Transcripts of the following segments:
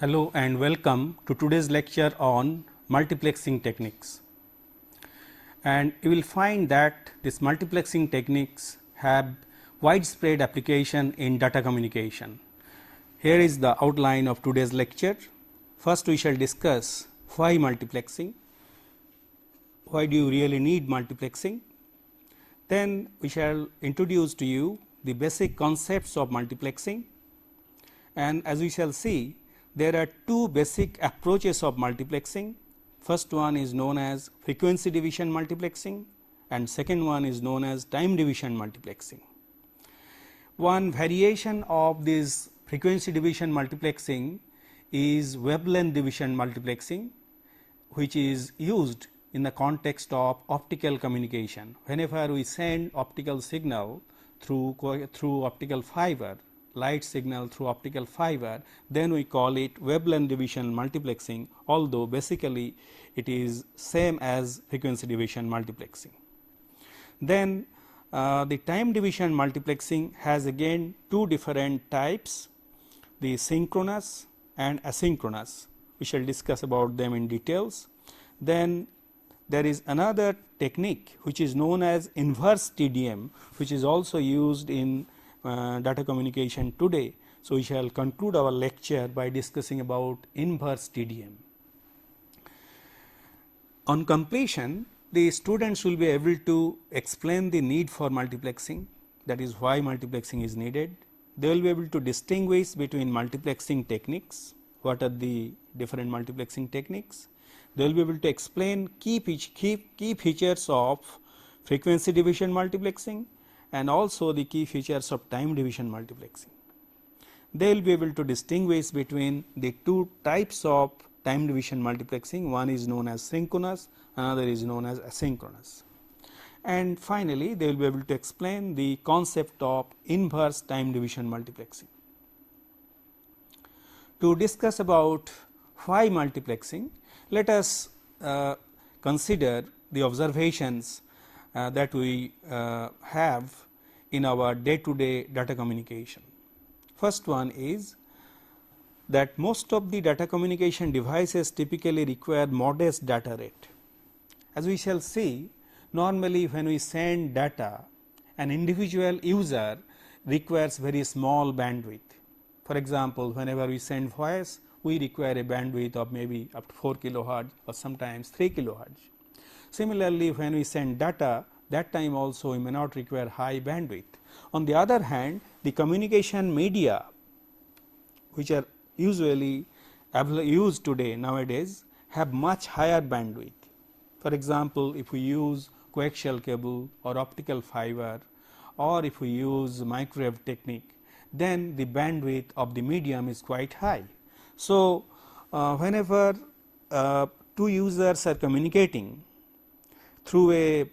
Hello and welcome to today's lecture on multiplexing techniques. And you will find that these multiplexing techniques have widespread application in data communication. Here is the outline of today's lecture. First we shall discuss why multiplexing, why do you really need multiplexing. Then we shall introduce to you the basic concepts of multiplexing, and as we shall see, there are two basic approaches of multiplexing. First one is known as frequency division multiplexing and second one is known as time division multiplexing. One variation of this frequency division multiplexing is wavelength division multiplexing, which is used in the context of optical communication. Whenever we send optical signal through optical fiber, light signal through optical fiber, then we call it wavelength division multiplexing, although basically it is same as frequency division multiplexing. Then the time division multiplexing has again two different types, the synchronous and asynchronous. We shall discuss about them in details. Then there is another technique which is known as inverse TDM, which is also used in data communication today. So we shall conclude our lecture by discussing about inverse TDM. On completion, the students will be able to explain the need for multiplexing, that is why multiplexing is needed. They will be able to distinguish between multiplexing techniques, what are the different multiplexing techniques. They will be able to explain key features of frequency division multiplexing and also the key features of time division multiplexing. They will be able to distinguish between the two types of time division multiplexing, one is known as synchronous, another is known as asynchronous. And finally, they will be able to explain the concept of inverse time division multiplexing. To discuss about why multiplexing, let us consider the observations that we have in our day-to-day data communication. First one is that most of the data communication devices typically require modest data rate. As we shall see, normally when we send data, an individual user requires very small bandwidth. For example, whenever we send voice, we require a bandwidth of maybe up to 4 kilohertz or sometimes 3 kilohertz. Similarly, when we send data, that time also we may not require high bandwidth. On the other hand, the communication media which are usually used today nowadays have much higher bandwidth. For example, if we use coaxial cable or optical fiber or if we use microwave technique, then the bandwidth of the medium is quite high. So, whenever two users are communicating through a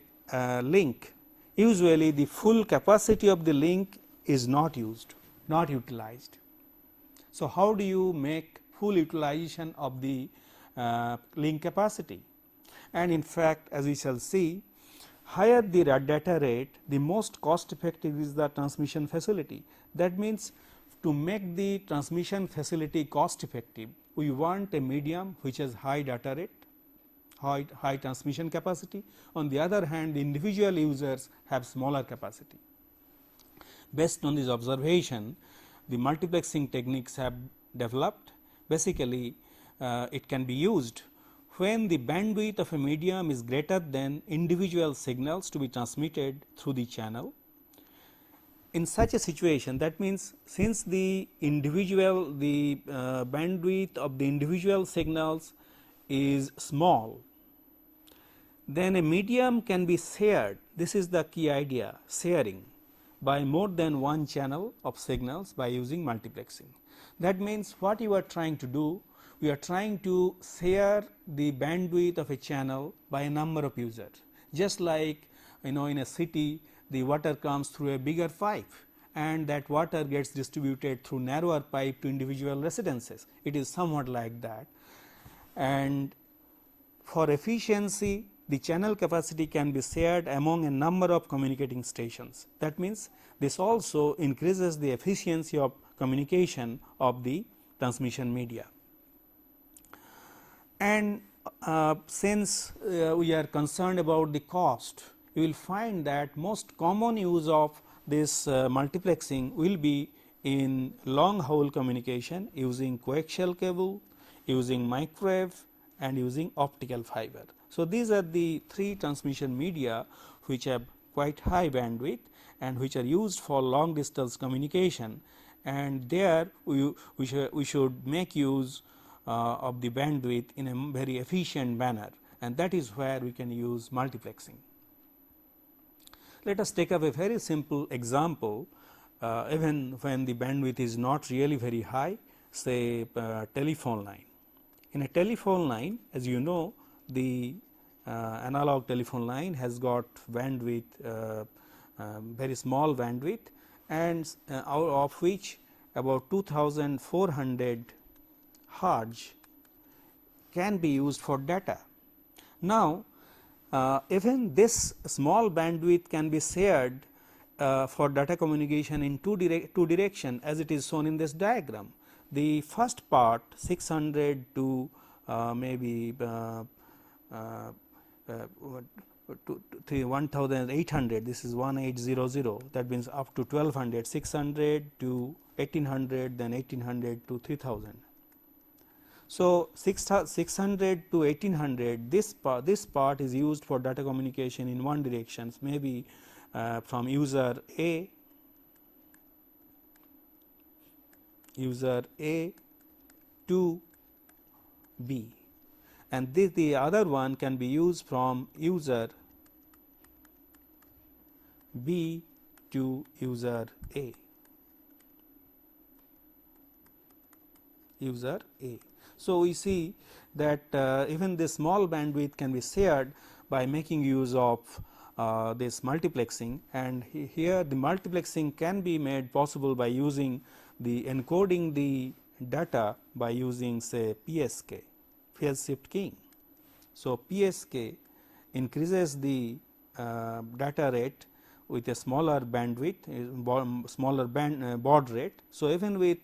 link, usually the full capacity of the link is not used, not utilized. So, how do you make full utilization of the link capacity? And in fact, as we shall see, higher the data rate, the most cost effective is the transmission facility. That means, to make the transmission facility cost effective, we want a medium which has high data rate, high transmission capacity. On the other hand, the individual users have smaller capacity. Based on this observation, the multiplexing techniques have developed. Basically, it can be used when the bandwidth of a medium is greater than individual signals to be transmitted through the channel. In such a situation, that means since the bandwidth of the individual signals is small, then a medium can be shared. This is the key idea, sharing by more than one channel of signals by using multiplexing. That means what you are trying to do, we are trying to share the bandwidth of a channel by a number of users. Just like in a city, the water comes through a bigger pipe and that water gets distributed through narrower pipe to individual residences. It is somewhat like that, and for efficiency the channel capacity can be shared among a number of communicating stations. That means, this also increases the efficiency of communication of the transmission media. And since we are concerned about the cost, you will find that most common use of this multiplexing will be in long haul communication using coaxial cable, using microwave and using optical fiber. So, these are the three transmission media which have quite high bandwidth and which are used for long distance communication, and there we should make use of the bandwidth in a very efficient manner, and that is where we can use multiplexing. Let us take up a very simple example, even when the bandwidth is not really very high, say telephone line. In a telephone line, as you know, the analog telephone line has got bandwidth, very small bandwidth, and out of which about 2400 hertz can be used for data. Now, even this small bandwidth can be shared for data communication in two direction, as it is shown in this diagram. The first part 600 to maybe 1800, this is 1800, that means up to 1200, 600 to 1800, then 1800 to 3000. So, 600 to 1800, this part is used for data communication in one direction, maybe from user A to B, and the other one can be used from user B to user A. So, we see that even this small bandwidth can be shared by making use of this multiplexing, and here the multiplexing can be made possible by using the encoding the data by using say PSK, phase shift keying. So, PSK increases the data rate with a smaller bandwidth, smaller baud rate. So, even with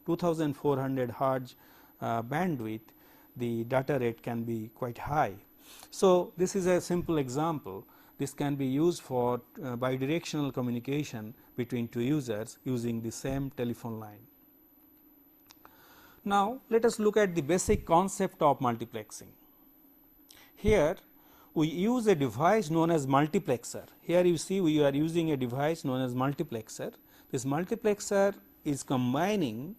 2400 hertz bandwidth, the data rate can be quite high. So, this is a simple example. This can be used for bidirectional communication between two users using the same telephone line. Now, let us look at the basic concept of multiplexing. Here we use a device known as multiplexer. Here you see we are using a device known as multiplexer. This multiplexer is combining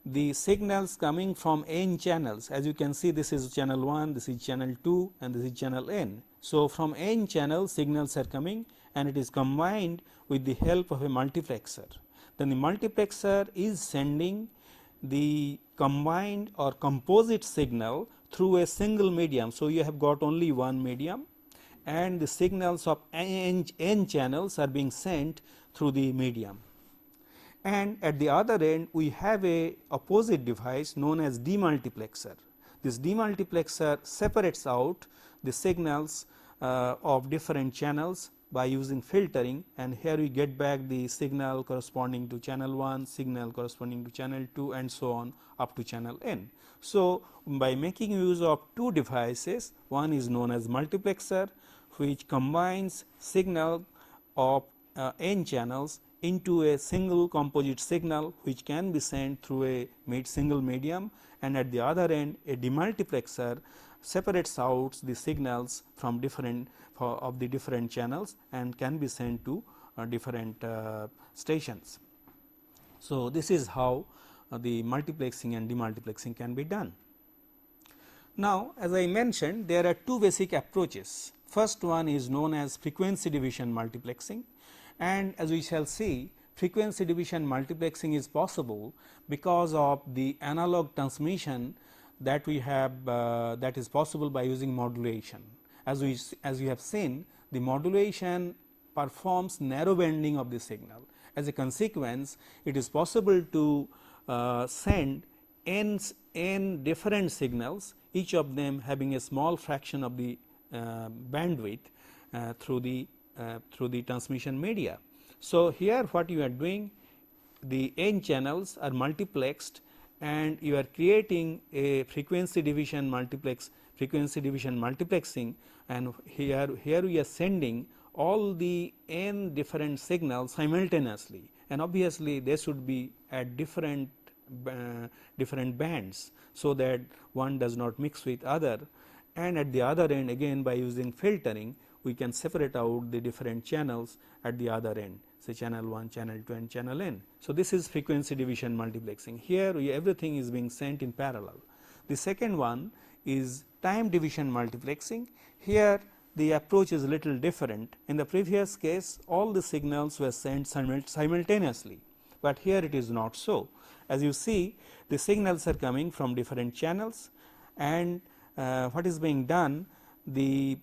the signals coming from n channels. As you can see, this is channel 1, this is channel 2 and this is channel n. So, from n channels signals are coming and it is combined with the help of a multiplexer. Then the multiplexer is sending the combined or composite signal through a single medium. So, you have got only one medium and the signals of n channels are being sent through the medium. And at the other end we have a opposite device known as demultiplexer. This demultiplexer separates out the signals of different channels by using filtering, and here we get back the signal corresponding to channel 1, signal corresponding to channel 2 and so on up to channel n. So, by making use of two devices, one is known as multiplexer, which combines signal of n channels into a single composite signal which can be sent through a single medium, and at the other end a demultiplexer separates out the signals from different channels and can be sent to different stations. So, this is how the multiplexing and demultiplexing can be done. Now, as I mentioned, there are two basic approaches. First one is known as frequency division multiplexing, and as we shall see, frequency division multiplexing is possible because of the analog transmission that we have that is possible by using modulation. As we have seen, the modulation performs narrow banding of the signal. As a consequence, it is possible to send n different signals, each of them having a small fraction of the bandwidth through the transmission media. So, here what you are doing, the n channels are multiplexed and you are creating a frequency division multiplexing, and here we are sending all the n different signals simultaneously, and obviously they should be at different bands, so that one does not mix with other, and at the other end again by using filtering we can separate out the different channels at the other end, say channel 1, channel 2 and channel n. So, this is frequency division multiplexing. Here everything is being sent in parallel. The second one is time division multiplexing. Here the approach is a little different. In the previous case all the signals were sent simultaneously, but here it is not so. As you see, the signals are coming from different channels, and what is being done, the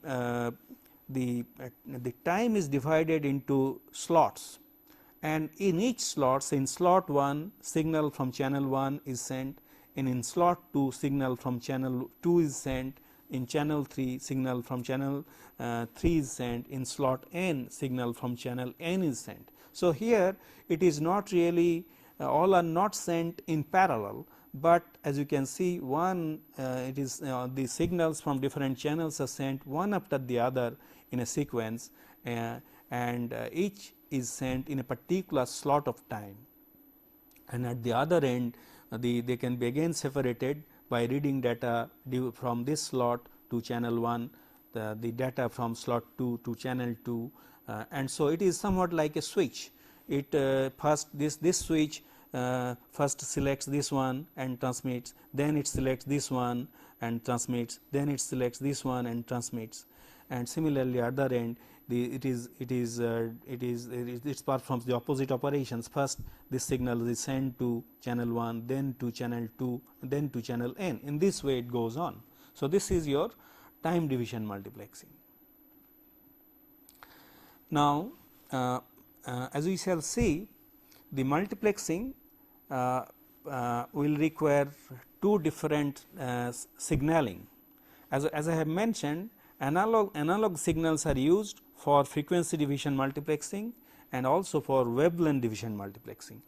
time is divided into slots, and in each slot, in slot 1 signal from channel 1 is sent, and in slot 2 signal from channel 2 is sent, in channel 3 signal from channel 3 is sent, in slot n signal from channel n is sent. So, here it is not really all are not sent in parallel, but as you can see one it is the signals from different channels are sent one after the other in a sequence, and each is sent in a particular slot of time, and at the other end they can be again separated by reading data from this slot to channel 1, the data from slot 2 to channel 2, and so it is somewhat like a switch. It first this switch first selects this one and transmits, then it selects this one and transmits, then it selects this one and transmits, and similarly other end it performs the opposite operations. First this signal is sent to channel 1, then to channel 2, then to channel n. In this way it goes on. So, this is your time division multiplexing. Now, as we shall see, the multiplexing will require two different signaling. As I have mentioned, analog signals are used for frequency division multiplexing and also for wavelength division multiplexing,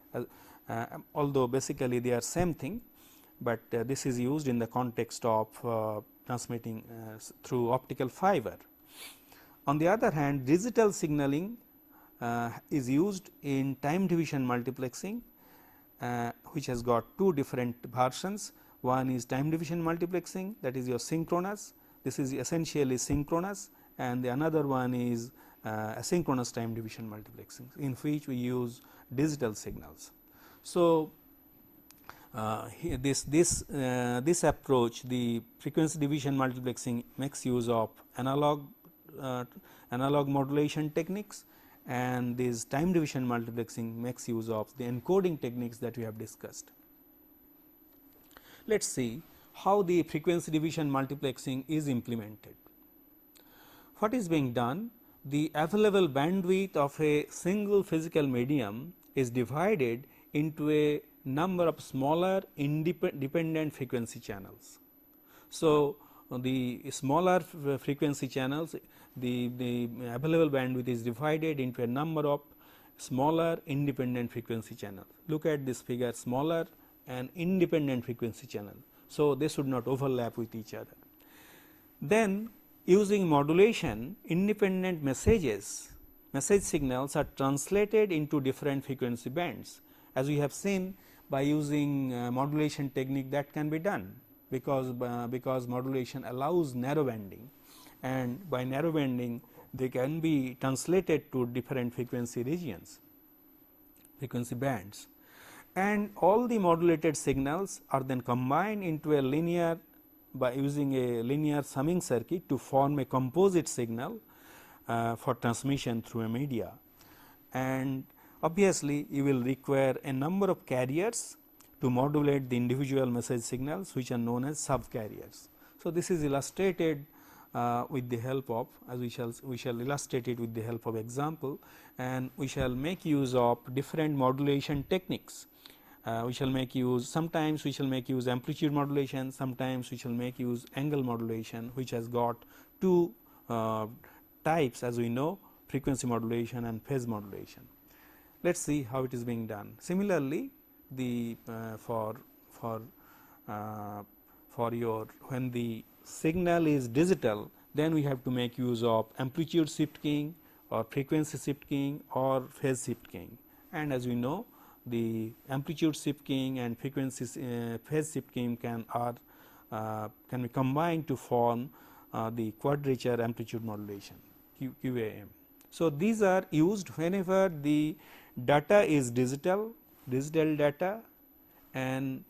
although basically they are same thing, but this is used in the context of transmitting through optical fiber. On the other hand, digital signaling is used in time division multiplexing, which has got two different versions. One is time division multiplexing, that is your synchronous, this is essentially synchronous, and the another one is asynchronous time division multiplexing, in which we use digital signals. So, this approach, the frequency division multiplexing, makes use of analog modulation techniques, and this time division multiplexing makes use of the encoding techniques that we have discussed. Let us see how the frequency division multiplexing is implemented. What is being done? The available bandwidth of a single physical medium is divided into a number of smaller independent frequency channels. So, the smaller frequency channels, the available bandwidth is divided into a number of smaller independent frequency channels. Look at this figure, smaller and independent frequency channel. So, they should not overlap with each other. Then using modulation, independent message signals are translated into different frequency bands. As we have seen, by using modulation technique, that can be done, because modulation allows narrow banding, and by narrow banding they can be translated to different frequency regions, frequency bands, and all the modulated signals are then combined into a linear, by using a linear summing circuit to form a composite signal for transmission through a media. And obviously, you will require a number of carriers to modulate the individual message signals, which are known as subcarriers. So, this is illustrated with the help of, as we shall illustrate it with the help of example, and we shall make use of different modulation techniques. We shall make use, sometimes we shall make use amplitude modulation, sometimes we shall make use angle modulation, which has got two types, as we know, frequency modulation and phase modulation. Let us see how it is being done. Similarly, the for for your when the signal is digital, then we have to make use of amplitude shift keying or frequency shift keying or phase shift keying. And as we know, the amplitude shift keying and frequency phase shift keying can be combined to form the quadrature amplitude modulation QAM. So, these are used whenever the data is digital data, and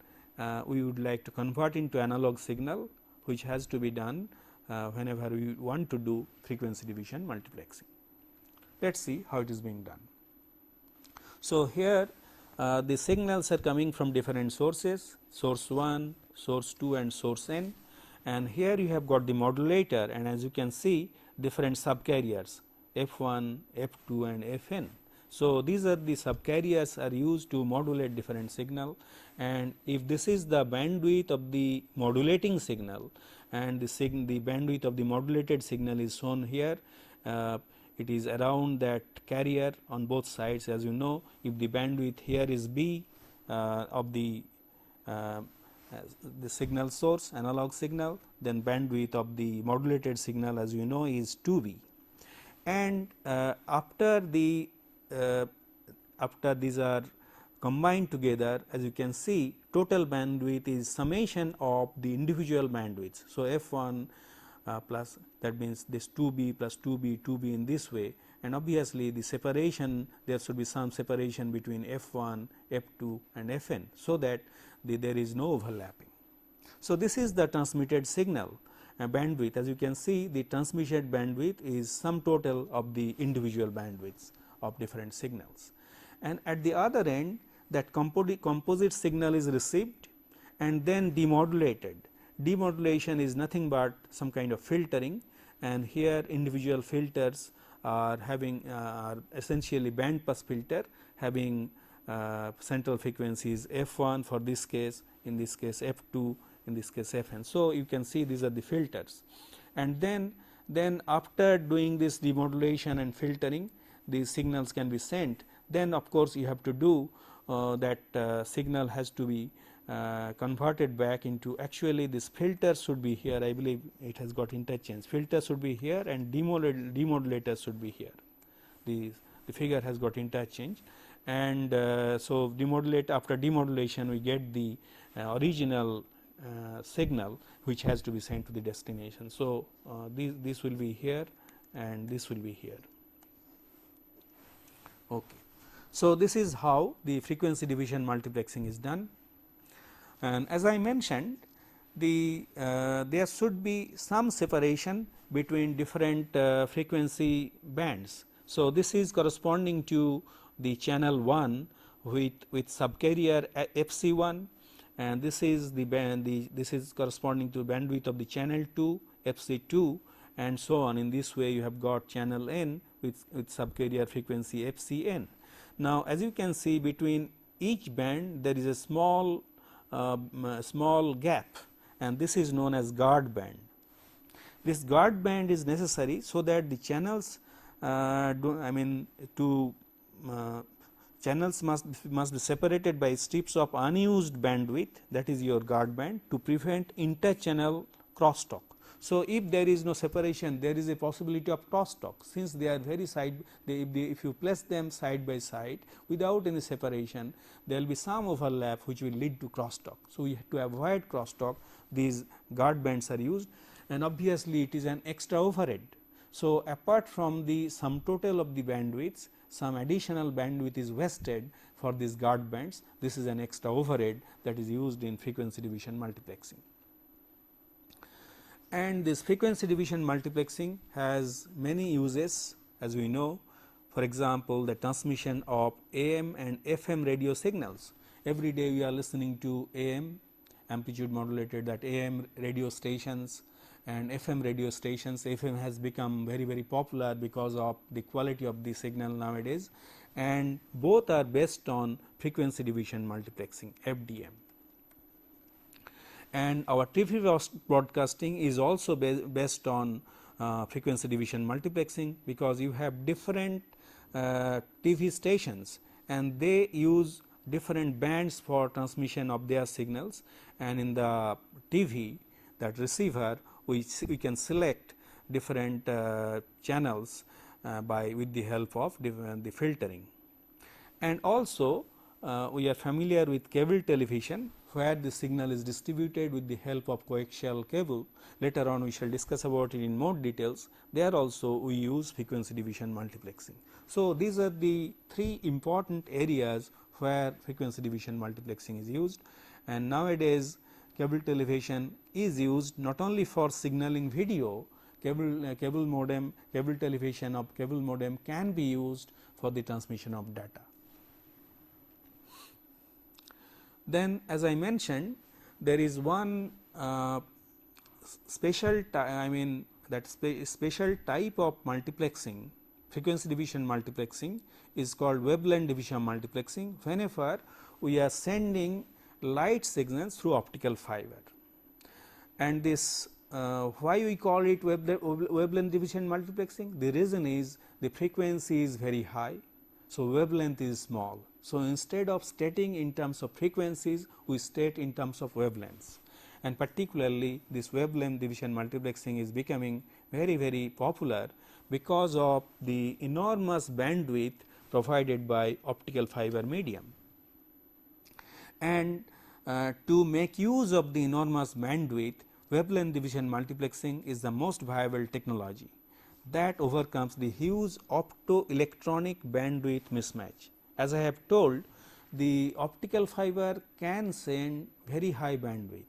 we would like to convert into analog signal, which has to be done whenever we want to do frequency division multiplexing. Let us see how it is being done. So, here the signals are coming from different sources, source 1, source 2 and source n, and here you have got the modulator, and as you can see different subcarriers F1, F2 and Fn. So, these are the subcarriers are used to modulate different signal, and if this is the bandwidth of the modulating signal and the bandwidth of the modulated signal is shown here, it is around that carrier on both sides. As you know, if the bandwidth here is B of the signal source, analog signal, then bandwidth of the modulated signal, as you know, is 2B. And after these are combined together, as you can see, total bandwidth is summation of the individual bandwidths. So, F1 plus, that means this 2B plus 2B, 2B in this way, and obviously the separation, there should be some separation between F1, F2 and Fn, so that there is no overlapping. So, this is the transmitted signal bandwidth. As you can see, the transmitted bandwidth is sum total of the individual bandwidths of different signals, and at the other end that composite signal is received and then demodulated. Demodulation is nothing but some kind of filtering, and here individual filters are having are essentially band pass filter having central frequencies F1 for this case, in this case F2, in this case Fn. So, you can see these are the filters, and then after doing this demodulation and filtering, these signals can be sent. Then of course, you have to do that signal has to be converted back into, actually this filter should be here, I believe it has got interchange, filter should be here and demodulator should be here, the figure has got interchange, and so demodulate, after demodulation we get the original signal which has to be sent to the destination. So, this will be here and this will be here. Okay. So, this is how the frequency division multiplexing is done, and as I mentioned, there should be some separation between different frequency bands. So, this is corresponding to the channel 1 with subcarrier FC1, and this is the band, this is corresponding to bandwidth of the channel 2 FC2 and so on. In this way, you have got channel n with subcarrier frequency FCN. Now, as you can see, between each band there is a small gap, and this is known as guard band. This guard band is necessary so that the channels channels must be separated by strips of unused bandwidth, that is your guard band, to prevent inter-channel crosstalk. So, if there is no separation, there is a possibility of crosstalk, since they are very if you place them side by side without any separation, there will be some overlap which will lead to crosstalk. So, we have to avoid crosstalk, these guard bands are used, and obviously it is an extra overhead. So, apart from the sum total of the bandwidths, some additional bandwidth is wasted for these guard bands. This is an extra overhead that is used in frequency division multiplexing. And this frequency division multiplexing has many uses, as we know. For example, the transmission of AM and FM radio signals. Every day we are listening to AM amplitude modulated, that AM radio stations, and FM radio stations. FM has become very popular because of the quality of the signal nowadays, and both are based on frequency division multiplexing, FDM. And our TV broadcasting is also based on frequency division multiplexing, because you have different TV stations and they use different bands for transmission of their signals, and in the TV, that receiver, we can select different channels with the help of the filtering. And also we are familiar with cable television, where the signal is distributed with the help of coaxial cable. Later on we shall discuss about it in more details. There also we use frequency division multiplexing. So, these are the three important areas where frequency division multiplexing is used, and nowadays cable television is used not only for signaling video. Cable modem, cable television of cable modem can be used for the transmission of data. Then, as I mentioned, there is one special special type of multiplexing, frequency division multiplexing, is called wavelength division multiplexing, whenever we are sending light signals through optical fiber. And this why we call it wavelength division multiplexing? The reason is the frequency is very high, so wavelength is small. So, instead of stating in terms of frequencies, we state in terms of wavelengths, and particularly this wavelength division multiplexing is becoming very popular because of the enormous bandwidth provided by optical fiber medium. And to make use of the enormous bandwidth, wavelength division multiplexing is the most viable technology that overcomes the huge optoelectronic bandwidth mismatch. As I have told, the optical fiber can send very high bandwidth.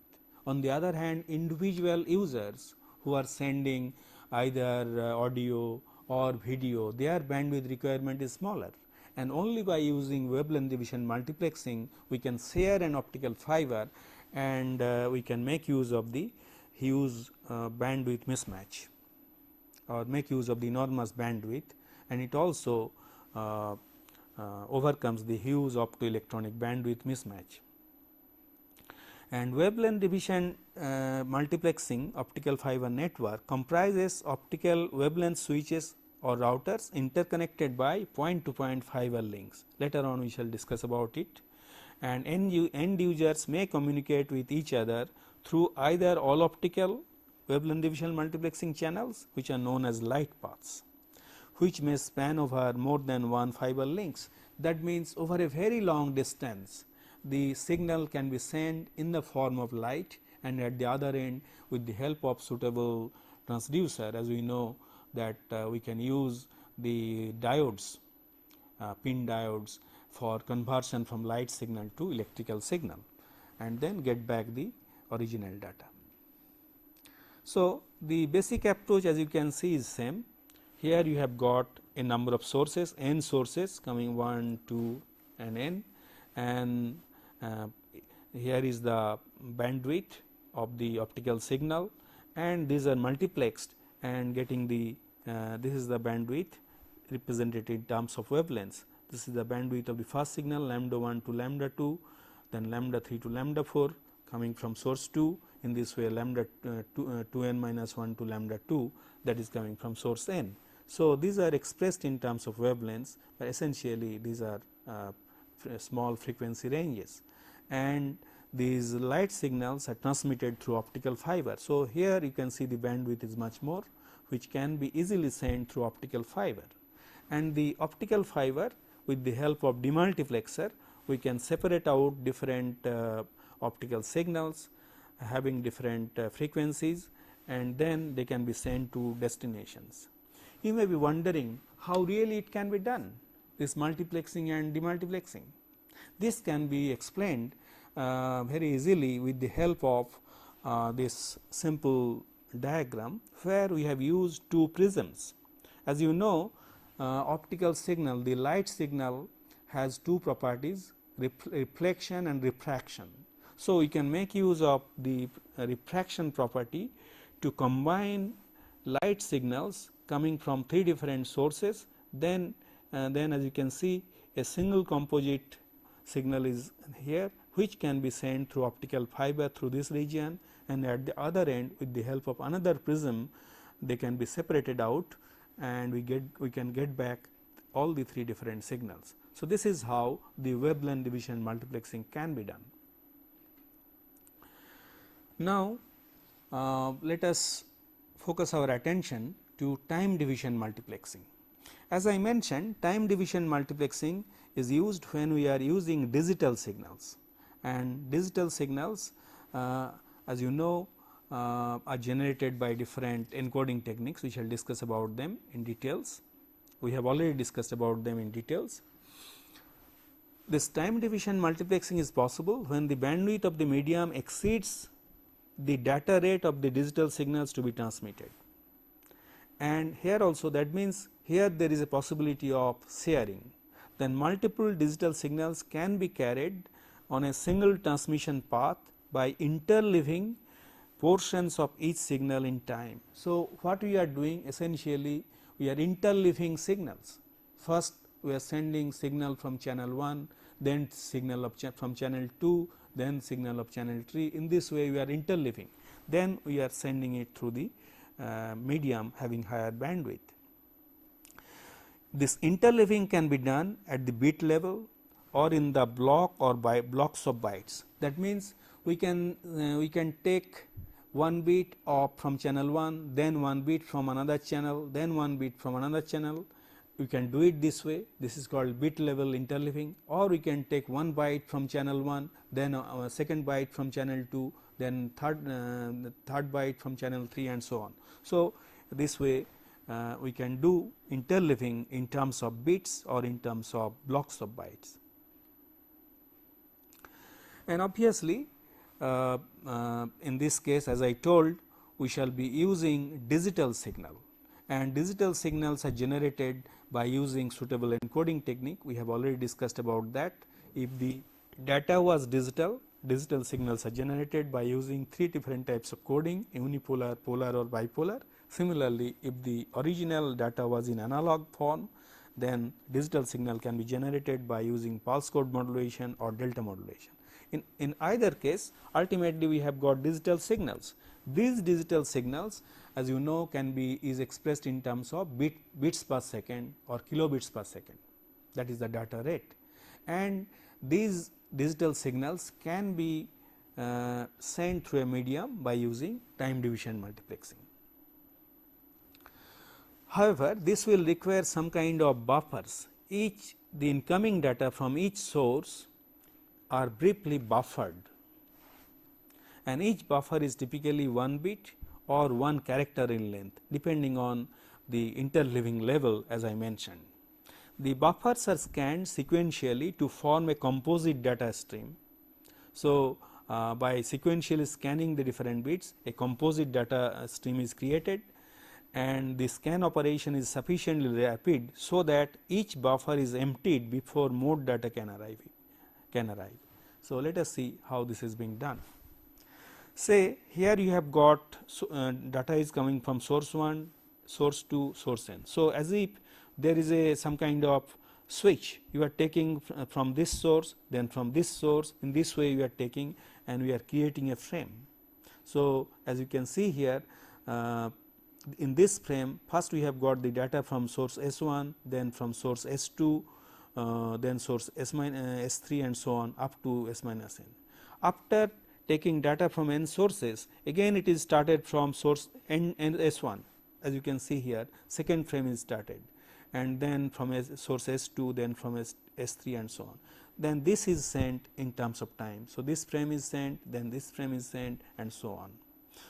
On the other hand, individual users who are sending either audio or video, their bandwidth requirement is smaller, and only by using wavelength division multiplexing we can share an optical fiber, and we can make use of the huge bandwidth mismatch, or make use of the enormous bandwidth, and it also overcomes the huge optoelectronic bandwidth mismatch. And wavelength division multiplexing optical fiber network comprises optical wavelength switches or routers interconnected by point to point fiber links. Later on we shall discuss about it, and end users may communicate with each other through either all optical wavelength division multiplexing channels, which are known as light paths, which may span over more than one fiber links. That means, over a very long distance the signal can be sent in the form of light, and at the other end with the help of suitable transducer, as we know that we can use the diodes, pin diodes, for conversion from light signal to electrical signal, and then get back the original data. So, the basic approach, as you can see, is same. Here you have got a number of sources, n sources coming 1, 2 and n, and here is the bandwidth of the optical signal, and these are multiplexed and getting the this is the bandwidth represented in terms of wavelengths. This is the bandwidth of the first signal, lambda 1 to lambda 2, then lambda 3 to lambda 4 coming from source 2. In this way, lambda 2n minus 1 to lambda 2, that is coming from source n. So, these are expressed in terms of wavelengths, but essentially these are small frequency ranges, and these light signals are transmitted through optical fiber. So, here you can see the bandwidth is much more, which can be easily sent through optical fiber, and the optical fiber, with the help of demultiplexer, we can separate out different optical signals having different frequencies, and then they can be sent to destinations. You may be wondering how really it can be done, this multiplexing and demultiplexing. This can be explained very easily with the help of this simple diagram, where we have used two prisms. As you know, optical signal, the light signal has two properties, reflection and refraction. So, we can make use of the refraction property to combine light signals coming from three different sources. Then as you can see, a single composite signal is here, which can be sent through optical fiber through this region, and at the other end with the help of another prism they can be separated out, and we can get back all the 3 different signals. So, this is how the wavelength division multiplexing can be done. Now, let us focus our attention to time division multiplexing. As I mentioned, time division multiplexing is used when we are using digital signals, and digital signals as you know are generated by different encoding techniques. We shall discuss about them in details. We have already discussed about them in details. This time division multiplexing is possible when the bandwidth of the medium exceeds the data rate of the digital signals to be transmitted. And here also, that means here there is a possibility of sharing. Then multiple digital signals can be carried on a single transmission path by interleaving portions of each signal in time. So, what we are doing essentially, we are interleaving signals. First we are sending signal from channel 1, then signal of from channel 2, then signal of channel 3. In this way we are interleaving, then we are sending it through the medium having higher bandwidth. This interleaving can be done at the bit level or in the block or by blocks of bytes. That means we can take one bit of from channel 1, then one bit from another channel, then one bit from another channel. We can do it this way. This is called bit level interleaving. Or we can take one byte from channel 1, then a second byte from channel 2, then third byte from channel 3, and so on. So, this way we can do interleaving in terms of bits or in terms of blocks of bytes. And obviously, in this case, as I told, we shall be using digital signal, and digital signals are generated by using suitable encoding technique. We have already discussed about that. If the data was digital, digital signals are generated by using 3 different types of coding: unipolar, polar or bipolar. Similarly, if the original data was in analog form, then digital signal can be generated by using pulse code modulation or delta modulation. In either case, ultimately we have got digital signals. These digital signals, as you know, is expressed in terms of bits per second or kilobits per second, that is the data rate, and these digital signals can be sent through a medium by using time division multiplexing. However, this will require some kind of buffers. The incoming data from each source are briefly buffered, and each buffer is typically 1 bit or 1 character in length, depending on the interleaving level, as I mentioned. The buffers are scanned sequentially to form a composite data stream. So, by sequentially scanning the different bits, a composite data stream is created, and the scan operation is sufficiently rapid so that each buffer is emptied before more data can arrive. So, let us see how this is being done. Say here you have got data is coming from source 1, source 2, source n. So, as if there is some kind of switch, you are taking from this source, then from this source, in this way you are taking, and we are creating a frame. So, as you can see here, in this frame, first we have got the data from source S1, then from source S2, then source S3 and so on up to S minus n. After taking data from n sources, again it is started from source n and S1, as you can see here, second frame is started, and then from source S2, then from S3 and so on. Then this is sent in terms of time. So, this frame is sent, then this frame is sent, and so on.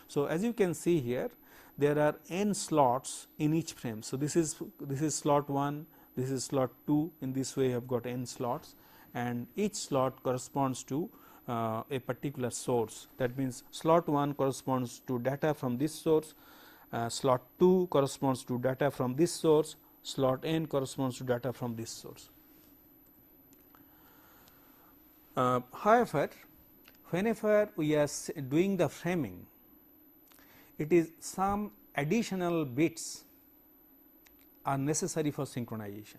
So, as you can see here, there are n slots in each frame. So, this is slot 1, this is slot 2, in this way you have got n slots, and each slot corresponds to a particular source. That means, slot 1 corresponds to data from this source, slot 2 corresponds to data from this source, slot n corresponds to data from this source. However, whenever we are doing the framing, it is some additional bits are necessary for synchronization.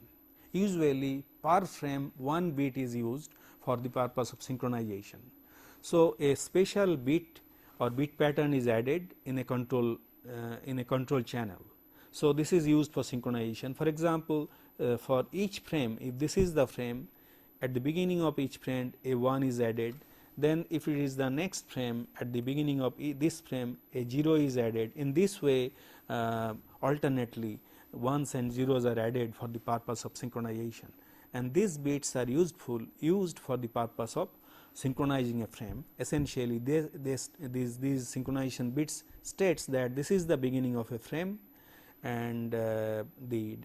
Usually per frame 1 bit is used for the purpose of synchronization. So, a special bit or bit pattern is added in a control channel. So, this is used for synchronization. For example, for each frame, if this is the frame, at the beginning of each frame a 1 is added, then if it is the next frame, at the beginning of this frame a 0 is added. In this way alternately ones and zeros are added for the purpose of synchronization, and these bits are used for the purpose of synchronizing a frame. Essentially these synchronization bits states that this is the beginning of a frame, and the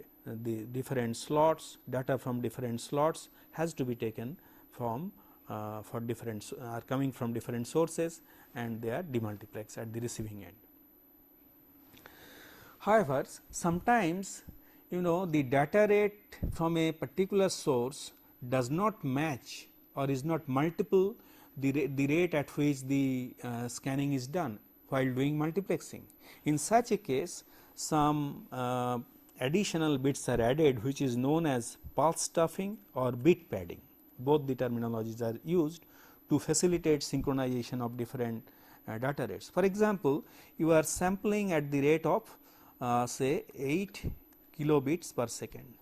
different slots, data from different slots has to be taken from for different are coming from different sources, and they are demultiplexed at the receiving end. However, sometimes the data rate from a particular source does not match or is not multiple the rate at which the scanning is done while doing multiplexing. In such a case, some additional bits are added, which is known as pulse stuffing or bit padding. Both the terminologies are used to facilitate synchronization of different data rates. For example, you are sampling at the rate of say 8 kilobits per second.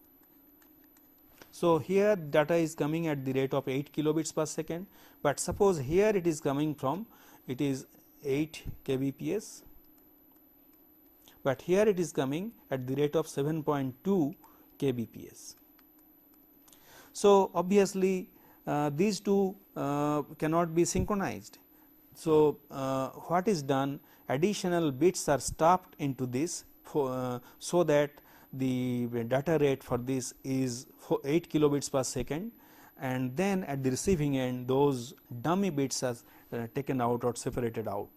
So, here data is coming at the rate of 8 kilobits per second, but suppose here it is coming from, it is 8 kbps, but here it is coming at the rate of 7.2 kbps. So, obviously these two cannot be synchronized. So, what is done, additional bits are stuffed into this so that the data rate for this is 8 kilobits per second, and then at the receiving end those dummy bits are taken out or separated out,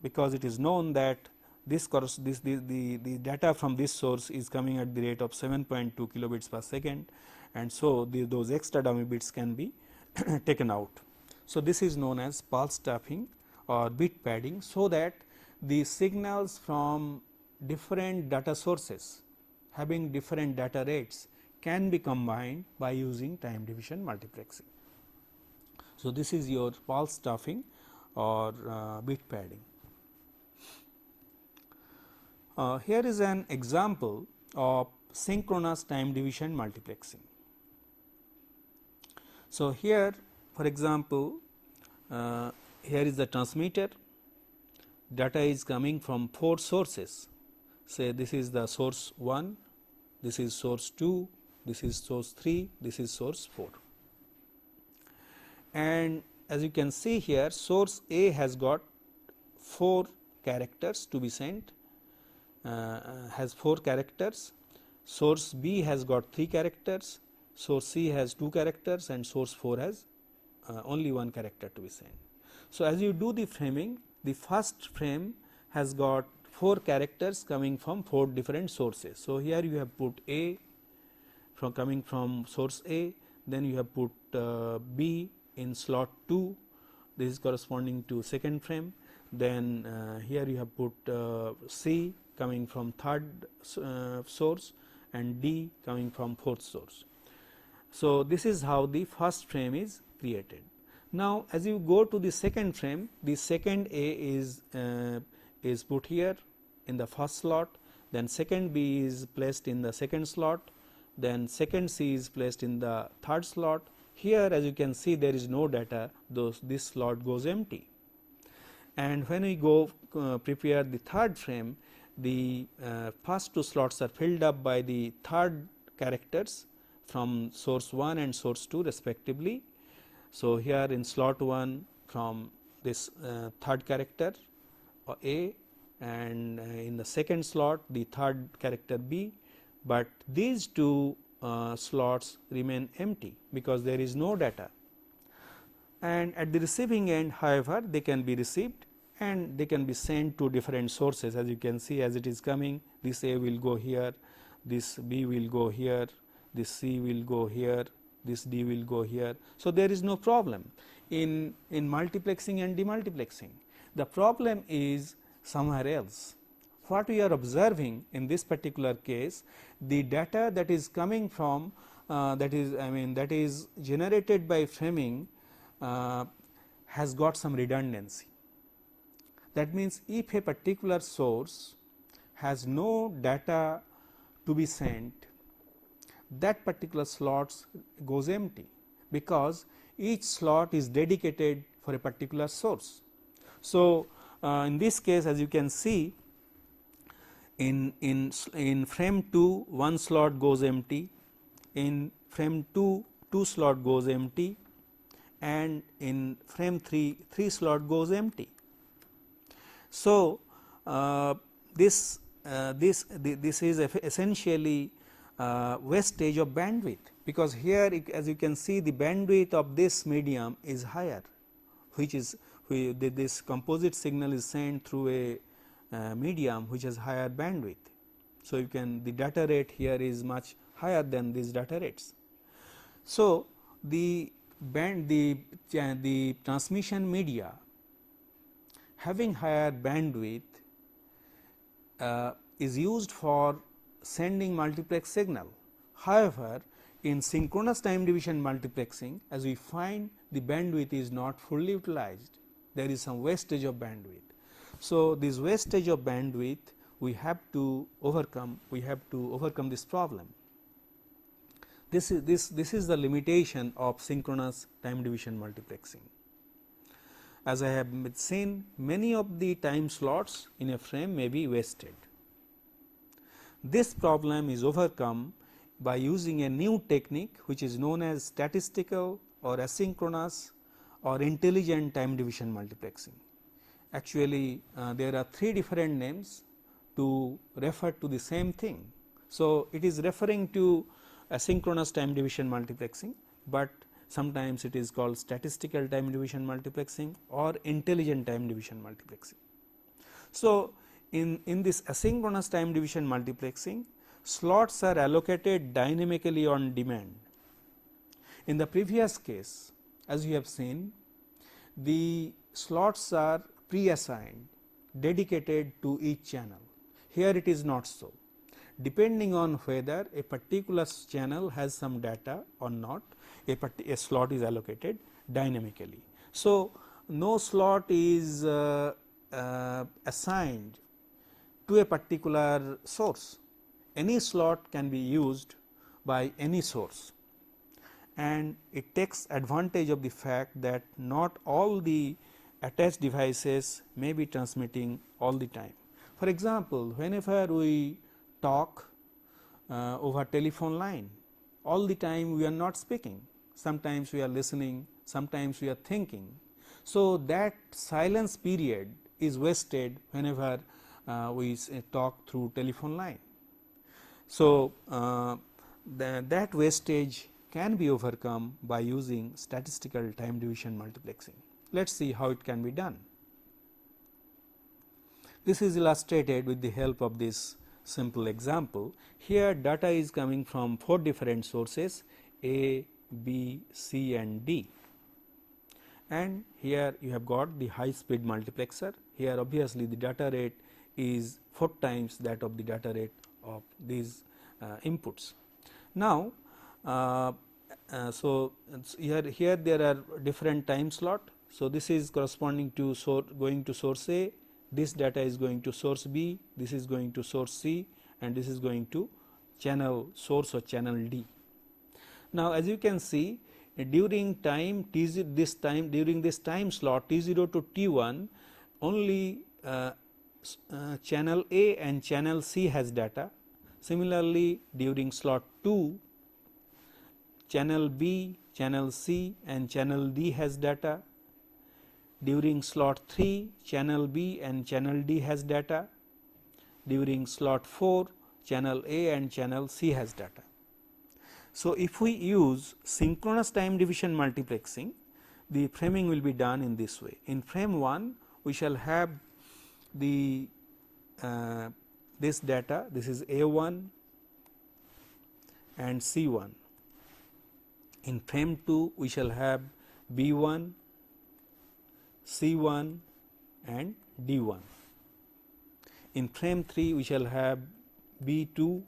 because it is known that the data from this source is coming at the rate of 7.2 kilobits per second, and so those extra dummy bits can be taken out. So, this is known as pulse stuffing or bit padding, so that the signals from different data sources having different data rates can be combined by using time division multiplexing. So, this is your pulse stuffing or bit padding. Here is an example of synchronous time division multiplexing. So, here for example, here is the transmitter, data is coming from 4 sources. Say this is the source 1, this is source 2, this is source 3, this is source 4. And as you can see here, source A has got 4 characters to be sent, has 4 characters, source B has got 3 characters, source C has 2 characters, and source 4 has only 1 character to be sent. So, as you do the framing, the first frame has got 4 characters coming from 4 different sources. So, here you have put A from coming from source A, then you have put B in slot 2, this is corresponding to second frame, then here you have put C coming from third source and D coming from fourth source. So, this is how the first frame is created. Now, as you go to the second frame, the second A is put here in the first slot, then second B is placed in the second slot, then second C is placed in the third slot. Here as you can see, there is no data, this slot goes empty. And when we go prepare the third frame, the first 2 slots are filled up by the third characters from source 1 and source 2 respectively. So, here in slot 1 from this third character A, and in the second slot the third character B, but these 2 slots remain empty because there is no data. And at the receiving end, however, they can be received and they can be sent to different sources. As you can see, as it is coming, this A will go here, this B will go here, this C will go here, this D will go here. So, there is no problem in multiplexing and demultiplexing. The problem is somewhere else. What we are observing in this particular case, the data that is coming from that is generated by framing has got some redundancy. That means, if a particular source has no data to be sent that particular slots goes empty, because each slot is dedicated for a particular source. So, in this case, as you can see, in frame 2 one slot goes empty, in frame 2 2 slot goes empty, and in frame 3 3 slot goes empty. So, this is essentially wastage of bandwidth, because here as you can see the bandwidth of this medium is higher, which is this composite signal is sent through a medium which has higher bandwidth. So, you can the data rate here is much higher than these data rates. So, the transmission media having higher bandwidth is used for sending multiplex signal. However, in synchronous time division multiplexing, as we find the bandwidth is not fully utilized, there is some wastage of bandwidth. So, this wastage of bandwidth we have to overcome this problem. This is the limitation of synchronous time division multiplexing. As I have seen, many of the time slots in a frame may be wasted. This problem is overcome by using a new technique which is known as statistical or asynchronous or intelligent time division multiplexing. Actually, there are 3 different names to refer to the same thing. So, it is referring to asynchronous time division multiplexing, but sometimes it is called statistical time division multiplexing or intelligent time division multiplexing. So, in this asynchronous time division multiplexing, slots are allocated dynamically on demand. In the previous case, as you have seen, the slots are pre-assigned, dedicated to each channel. Here it is not so. Depending on whether a particular channel has some data or not, a slot is allocated dynamically. So, no slot is assigned to a particular source. Any slot can be used by any source, and it takes advantage of the fact that not all the attached devices may be transmitting all the time. For example, whenever we talk over telephone line, all the time we are not speaking, sometimes we are listening, sometimes we are thinking. So, that silence period is wasted whenever we talk through telephone line. So, that wastage can be overcome by using statistical time division multiplexing. Let us see how it can be done. This is illustrated with the help of this simple example. Here data is coming from 4 different sources A, B, C and D, and here you have got the high speed multiplexer. Here obviously the data rate is 4 times that of the data rate of these inputs. Now, so here there are different time slot. So, this is corresponding to going to source A, this data is going to source B, this is going to source C, and this is going to channel source or channel D. Now, as you can see, during time during this time slot T0 to T1, only channel A and channel C has data. Similarly, during slot 2, channel B, channel C and channel D has data. During slot 3, channel B and channel D has data. During slot 4, channel A and channel C has data. So, if we use synchronous time division multiplexing, the framing will be done in this way. In frame 1, we shall have the this data, this is A1 and C1. In frame 2, we shall have B1, C1 and D1. In frame 3, we shall have B2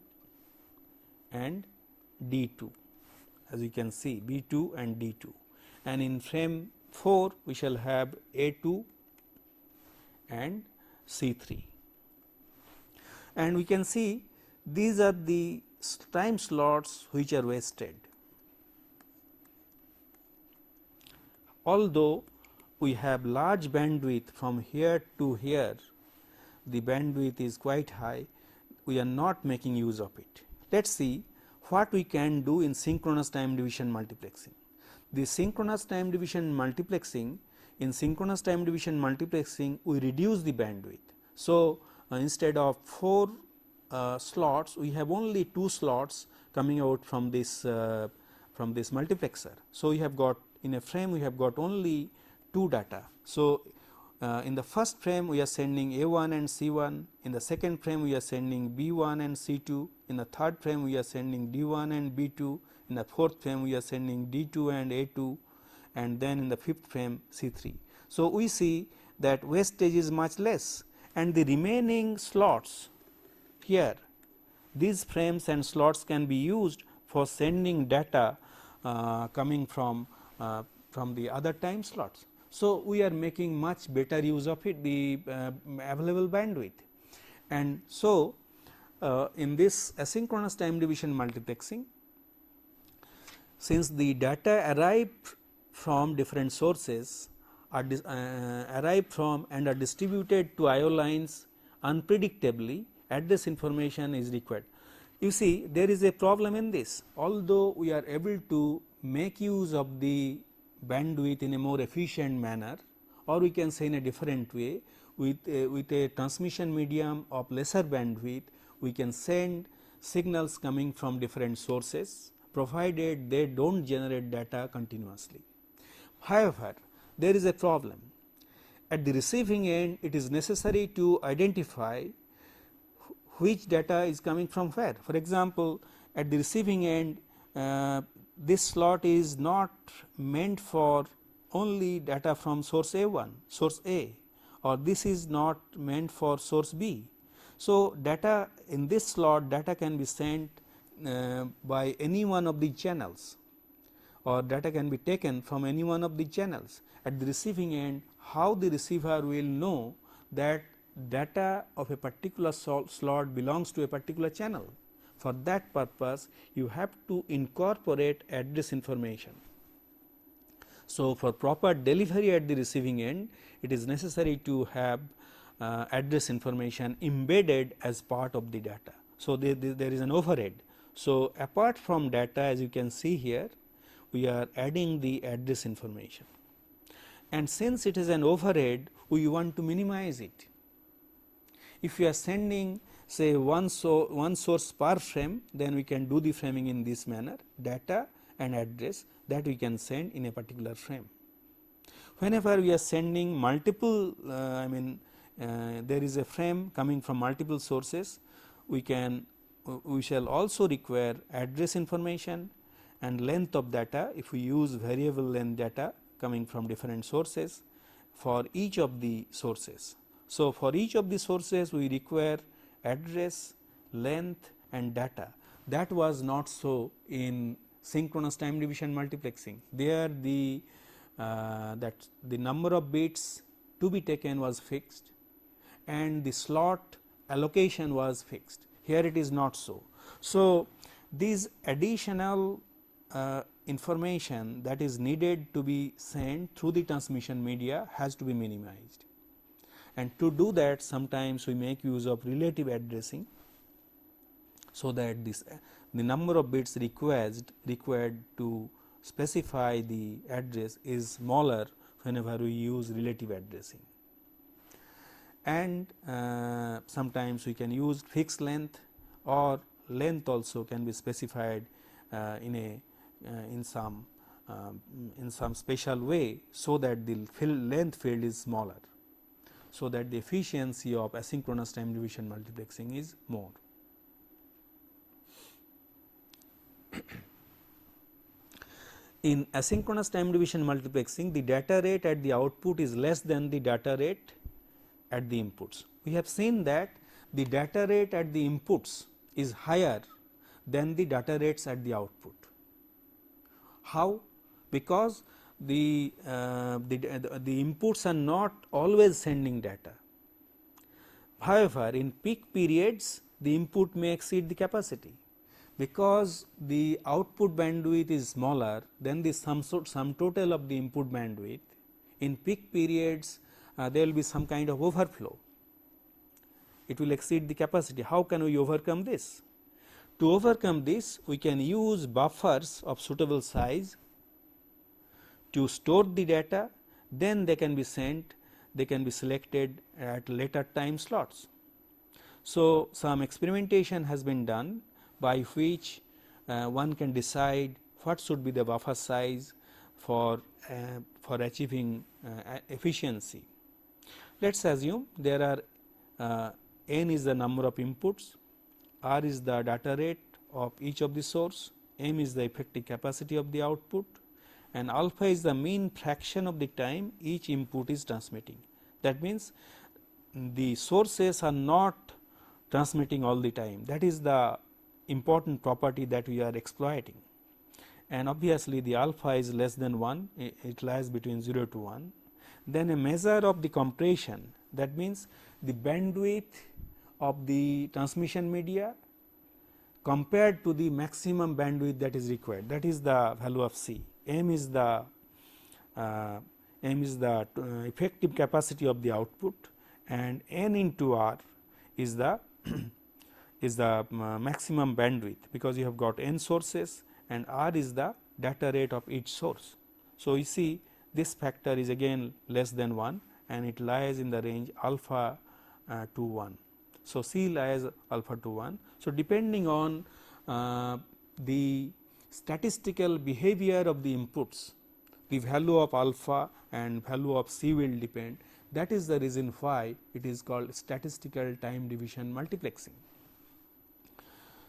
and D2, as you can see B2 and D2, and in frame 4 we shall have A2 and C3, and we can see these are the time slots which are wasted. Although we have large bandwidth from here to here, the bandwidth is quite high, we are not making use of it. Let us see what we can do in synchronous time division multiplexing. The synchronous time division multiplexing, in synchronous time division multiplexing we reduce the bandwidth. So, instead of 4 slots, we have only 2 slots coming out from this multiplexer. So, we have got in a frame we have got only 2 data. So, in the first frame we are sending A1 and C1, in the second frame we are sending B1 and C2, in the third frame we are sending D1 and B2, in the fourth frame we are sending D2 and A2, and then in the fifth frame C3. So, we see that wastage is much less, and the remaining slots here, these frames and slots can be used for sending data coming from the other time slots. So, we are making much better use of it, the available bandwidth. And so, in this asynchronous time division multiplexing, since the data arrived from different sources are arrived from and are distributed to IO lines unpredictably, address information is required. You see, there is a problem in this. Although we are able to make use of the bandwidth in a more efficient manner, or we can say in a different way, with a transmission medium of lesser bandwidth, we can send signals coming from different sources, provided they do not generate data continuously. However, there is a problem. At the receiving end, it is necessary to identify which data is coming from where. For example, at the receiving end, this slot is not meant for only data from source A1, source A, or this is not meant for source B. So, data in this slot, data can be sent by any one of the channels, or data can be taken from any one of the channels. At the receiving end, how the receiver will know that data of a particular slot belongs to a particular channel? For that purpose, you have to incorporate address information. So, for proper delivery at the receiving end, it is necessary to have address information embedded as part of the data. So, there is an overhead. So, apart from data, as you can see here, we are adding the address information, and since it is an overhead, we want to minimize it. If we are sending say one source per frame, then we can do the framing in this manner, data and address that we can send in a particular frame. Whenever we are sending multiple, there is a frame coming from multiple sources, we shall also require address information and length of data if we use variable length data coming from different sources for each of the sources. So, for each of the sources we require address, length and data. That was not so in synchronous time division multiplexing. There the number of bits to be taken was fixed and the slot allocation was fixed. Here it is not so. So, these additional information that is needed to be sent through the transmission media has to be minimized, and to do that sometimes we make use of relative addressing, so that the number of bits required to specify the address is smaller whenever we use relative addressing. And sometimes we can use fixed length, or length also can be specified in some special way, so that the length field is smaller, so that the efficiency of asynchronous time division multiplexing is more. In asynchronous time division multiplexing, the data rate at the output is less than the data rate at the inputs. We have seen that the data rate at the inputs is higher than the data rates at the output. How? Because the inputs are not always sending data. However, in peak periods the input may exceed the capacity, because the output bandwidth is smaller than the sum total of the input bandwidth, in peak periods there will be some kind of overflow, it will exceed the capacity. How can we overcome this? To overcome this, we can use buffers of suitable size to store the data, then they can be sent, they can be selected at later time slots. So, some experimentation has been done by which one can decide what should be the buffer size for achieving efficiency. Let us assume there are n is the number of inputs, r is the data rate of each of the source, m is the effective capacity of the output, and alpha is the mean fraction of the time each input is transmitting. That means, the sources are not transmitting all the time, that is the important property that we are exploiting, and obviously the alpha is less than 1, it lies between 0 to 1. Then a measure of the compression, that means the bandwidth of the transmission media compared to the maximum bandwidth that is required, that is the value of C. M is the effective capacity of the output, and N into R is the maximum bandwidth, because you have got n sources and R is the data rate of each source. So, you see this factor is again less than 1 and it lies in the range alpha to 1. So, C lies alpha to 1. So, depending on the statistical behavior of the inputs, the value of alpha and value of C will depend. That is the reason why it is called statistical time division multiplexing.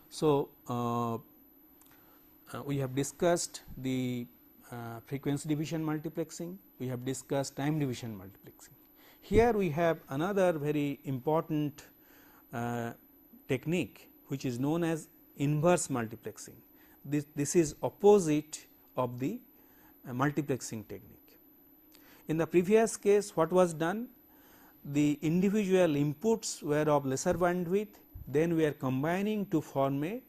So, we have discussed the frequency division multiplexing, we have discussed time division multiplexing. Here we have another very important technique which is known as inverse multiplexing. This is opposite of the multiplexing technique. In the previous case, what was done? The individual inputs were of lesser bandwidth, then we are combining to form a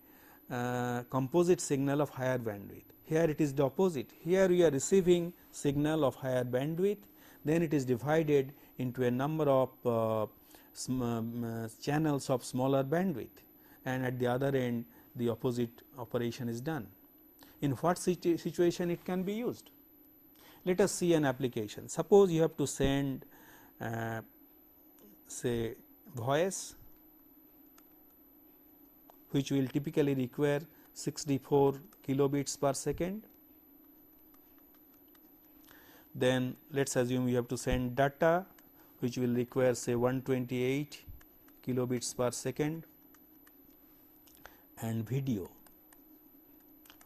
composite signal of higher bandwidth. Here it is the opposite. Here we are receiving signal of higher bandwidth, then it is divided into a number of channels of smaller bandwidth, and at the other end the opposite operation is done. In what situation it can be used? Let us see an application. Suppose you have to send say voice, which will typically require 64 kilobits per second. Then let us assume you have to send data, which will require say 128 kilobits per second, and video,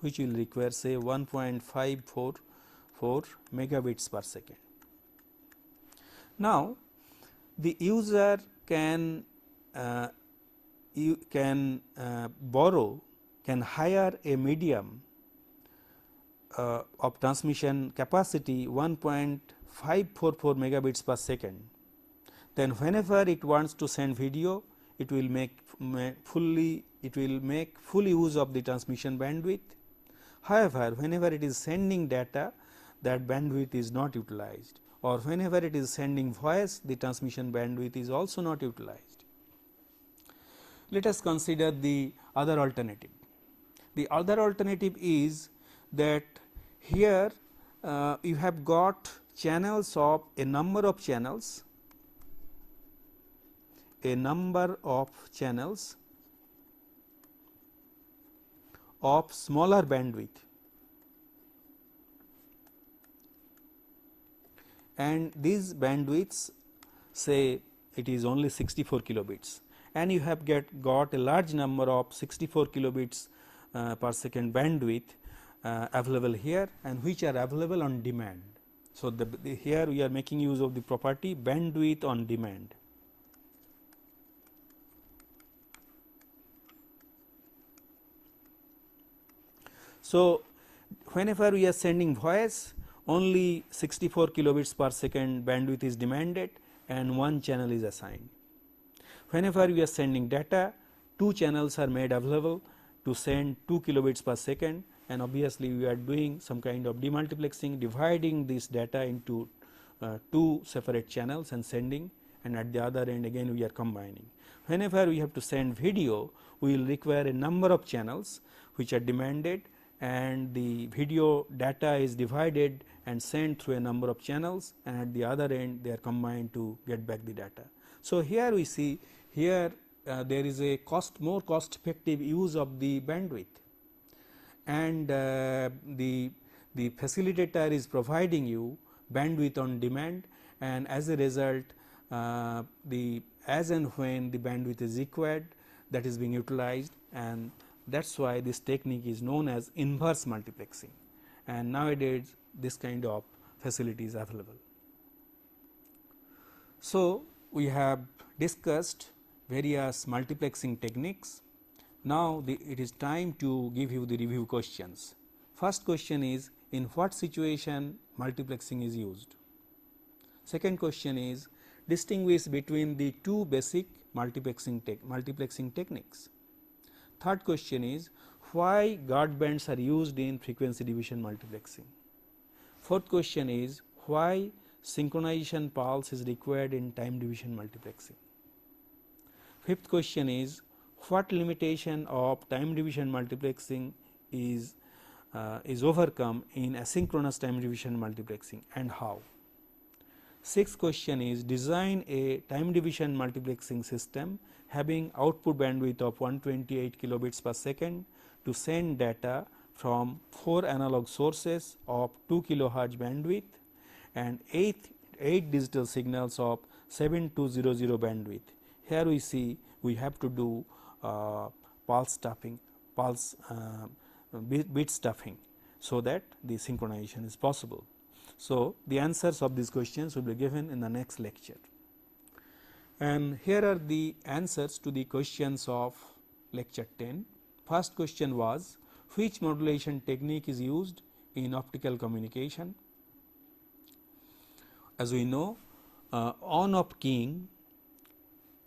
which will require say 1.544 megabits per second. Now, the user can hire a medium of transmission capacity 1.544 megabits per second. Then whenever it wants to send video, it will make full use of the transmission bandwidth. However, whenever it is sending data, that bandwidth is not utilized, or whenever it is sending voice, the transmission bandwidth is also not utilized. Let us consider the other alternative. The other alternative is that here you have got channels of a number of channels of smaller bandwidth, and these bandwidths say it is only 64 kilobits, and you have got a large number of 64 kilobits per second bandwidth available here, and which are available on demand. So, here we are making use of the property bandwidth on demand. So, whenever we are sending voice, only 64 kilobits per second bandwidth is demanded and one channel is assigned. Whenever we are sending data, two channels are made available to send 2 kilobits per second, and obviously we are doing some kind of demultiplexing, dividing this data into 2 separate channels and sending, and at the other end again we are combining. Whenever we have to send video, we will require a number of channels which are demanded, and the video data is divided and sent through a number of channels, and at the other end they are combined to get back the data. So, here we see here there is a more cost effective use of the bandwidth, and the facilitator is providing you bandwidth on demand, and as a result as and when the bandwidth is required, that is being utilized, and that is why this technique is known as inverse multiplexing, and nowadays this kind of facility is available. So, we have discussed various multiplexing techniques. Now, it is time to give you the review questions. First question is, in what situation multiplexing is used? Second question is, distinguish between the 2 basic multiplexing techniques. Third question is, why guard bands are used in frequency division multiplexing? Fourth question is, why synchronization pulse is required in time division multiplexing? Fifth question is, what limitation of time division multiplexing is overcome in asynchronous time division multiplexing, and how? Sixth question is, design a time division multiplexing system having output bandwidth of 128 kilobits per second to send data from 4 analog sources of 2 kilohertz bandwidth and 8 digital signals of 7200 bandwidth. Here we see we have to do pulse stuffing, bit stuffing, so that the synchronization is possible. So, the answers of these questions will be given in the next lecture, and here are the answers to the questions of lecture 10. First question was, which modulation technique is used in optical communication? As we know, on-off keying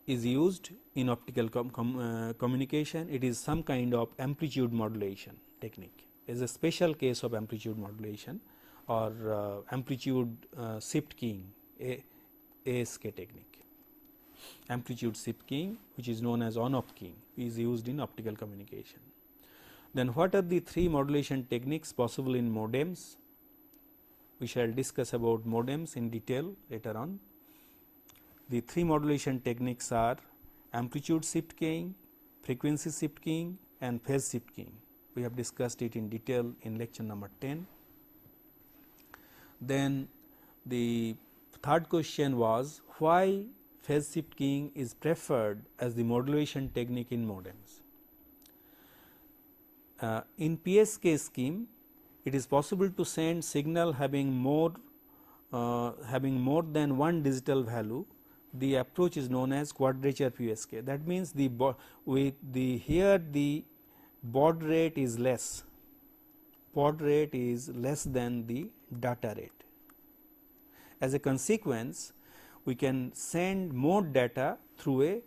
is used in optical communication. It is some kind of amplitude modulation technique. It is a special case of amplitude modulation or amplitude shift keying, ASK technique. Amplitude shift keying, which is known as on-off keying, is used in optical communication. Then what are the 3 modulation techniques possible in modems? We shall discuss about modems in detail later on. The 3 modulation techniques are amplitude shift keying, frequency shift keying, and phase shift keying. We have discussed it in detail in lecture number 10. Then the third question was, why phase shift keying is preferred as the modulation technique in modems. In PSK scheme, it is possible to send signal having more than one digital value. The approach is known as quadrature PSK. That means here the baud rate is less. Baud rate is less than the data rate. As a consequence, we can send more data through a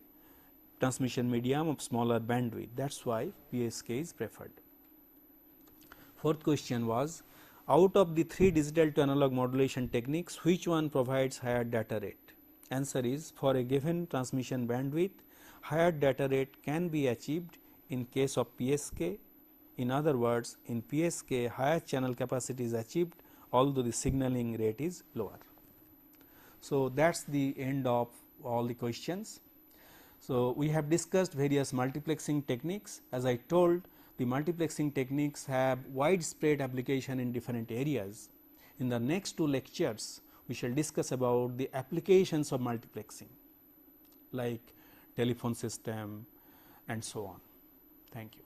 transmission medium of smaller bandwidth. That is why PSK is preferred. Fourth question was, out of the 3 digital to analog modulation techniques, which one provides higher data rate? Answer is, for a given transmission bandwidth, higher data rate can be achieved in case of PSK. In other words, in PSK, higher channel capacity is achieved, although the signaling rate is lower. So, that is the end of all the questions. So, we have discussed various multiplexing techniques. As I told, the multiplexing techniques have widespread application in different areas. In the next 2 lectures, we shall discuss about the applications of multiplexing, like telephone system and so on. Thank you.